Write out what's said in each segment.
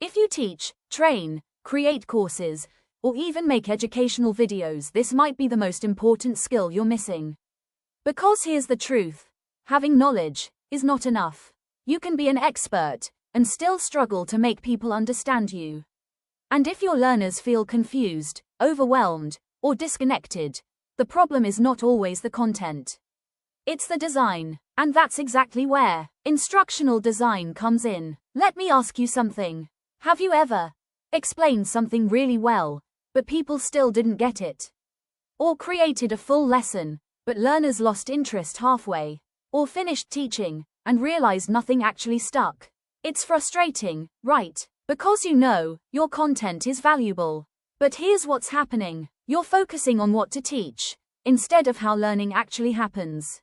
If you teach, train, create courses, or even make educational videos, this might be the most important skill you're missing. Because here's the truth. Having knowledge is not enough. You can be an expert and still struggle to make people understand you. And if your learners feel confused, overwhelmed, or disconnected, the problem is not always the content. It's the design, and that's exactly where instructional design comes in. Let me ask you something. Have you ever explained something really well, but people still didn't get it? Or created a full lesson, but learners lost interest halfway? Or finished teaching and realized nothing actually stuck? It's frustrating, right? Because you know your content is valuable. But here's what's happening. You're focusing on what to teach instead of how learning actually happens.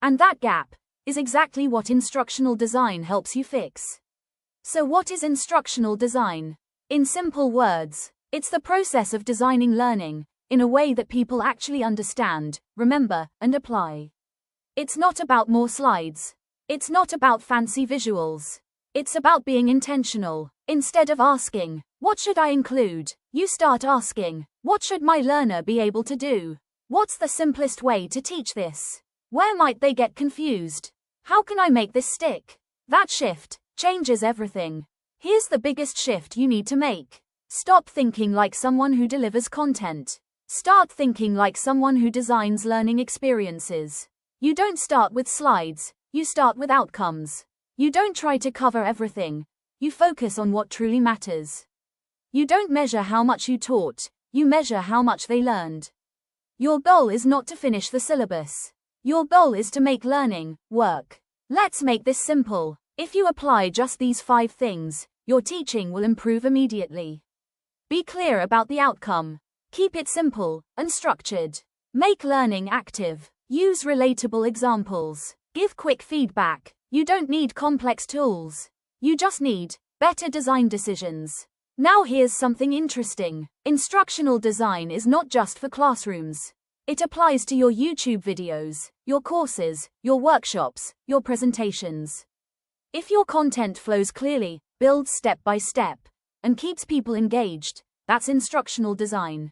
And that gap is exactly what instructional design helps you fix. So what is instructional design? In simple words, it's the process of designing learning in a way that people actually understand, remember, and apply. It's not about more slides. It's not about fancy visuals. It's about being intentional. Instead of asking, what should I include? You start asking, what should my learner be able to do? What's the simplest way to teach this? Where might they get confused? How can I make this stick? That shift changes everything. Here's the biggest shift you need to make. Stop thinking like someone who delivers content. Start thinking like someone who designs learning experiences. You don't start with slides, you start with outcomes. You don't try to cover everything. You focus on what truly matters. You don't measure how much you taught, you measure how much they learned. Your goal is not to finish the syllabus. Your goal is to make learning work. Let's make this simple. If you apply just these 5 things, your teaching will improve immediately. Be clear about the outcome. Keep it simple and structured. Make learning active. Use relatable examples. Give quick feedback. You don't need complex tools. You just need better design decisions. Now here's something interesting. Instructional design is not just for classrooms. It applies to your YouTube videos, your courses, your workshops, your presentations. If your content flows clearly, builds step by step, and keeps people engaged, that's instructional design.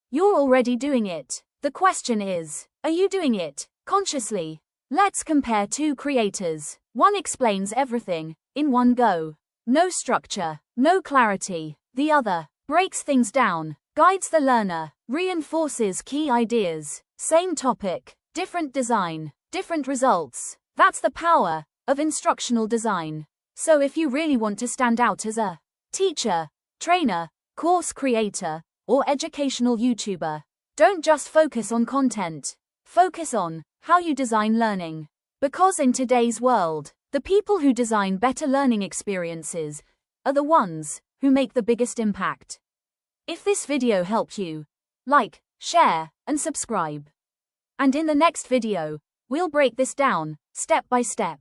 You're already doing it. The question is, are you doing it consciously? Let's compare 2 creators. One explains everything in one go. No structure, no clarity. The other breaks things down, guides the learner, reinforces key ideas. Same topic, different design, different results. That's the power of instructional design. So if you really want to stand out as a teacher, trainer, course creator, or educational YouTuber, don't just focus on content. Focus on how you design learning. Because in today's world, the people who design better learning experiences are the ones who make the biggest impact. If this video helped you, like, share, and subscribe. And in the next video, we'll break this down, step by step.